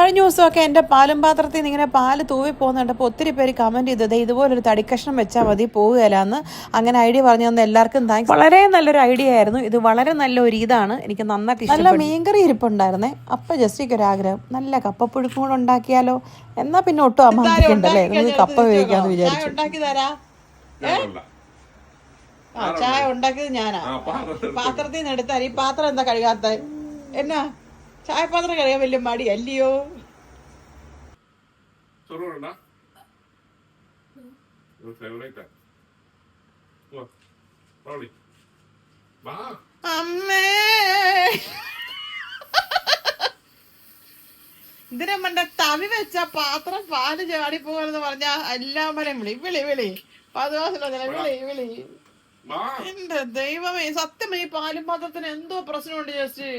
കഴിഞ്ഞ ദിവസമൊക്കെ എൻ്റെ പാലും പാത്രത്തിൽ നിന്ന് ഇങ്ങനെ പാല് തൂവി പോകുന്നുണ്ടപ്പോൾ ഒത്തിരി പേര് കമൻറ്റ് ചെയ്തത് ഇതുപോലൊരു തടിക്കഷ്ണം വെച്ചാൽ മതി പോവുകയില്ലാന്ന്. അങ്ങനെ ഐഡിയ പറഞ്ഞു തന്ന എല്ലാവർക്കും താങ്ക്സ്. വളരെ നല്ലൊരു ഐഡിയ ആയിരുന്നു ഇത്. വളരെ നല്ലൊരു ഇതാണ്, എനിക്ക് നന്നായിട്ട് നല്ല മീൻകറി ഇരിപ്പുണ്ടായിരുന്നേ. അപ്പം ജസ്റ്റിക്ക് ഒരു ആഗ്രഹം, നല്ല കപ്പപ്പുഴുക്കും കൂടെ ഉണ്ടാക്കിയാലോ. എന്നാൽ പിന്നെ ഒട്ടും അമ്മാണ്ടിക്കണ്ടല്ലേ, നമുക്ക് കപ്പ വേവിക്കാന്ന് വിചാരിച്ചു. ചായ ഉണ്ടാക്കിയത് ഞാനാ. പാത്രത്തിൽ നിന്ന് എടുത്താൽ ഈ പാത്രം എന്താ കഴുകാത്ത? എന്നാ ചായപാത്രം കഴിയാൻ വലിയ മടി അല്ലയോ? അമ്മേ ഇതിനെ മണ്ട തവി വെച്ച പാത്രം പാല് ചാടി പോകാന്ന് പറഞ്ഞ എല്ലാമരും വിളി വിളി വിളി വിളി വിളി. എന്റെ ദൈവമേ, സത്യം ഈ പാലും പാത്രത്തിന് എന്തോ പ്രശ്നമുണ്ട് ജസ്റ്റ്.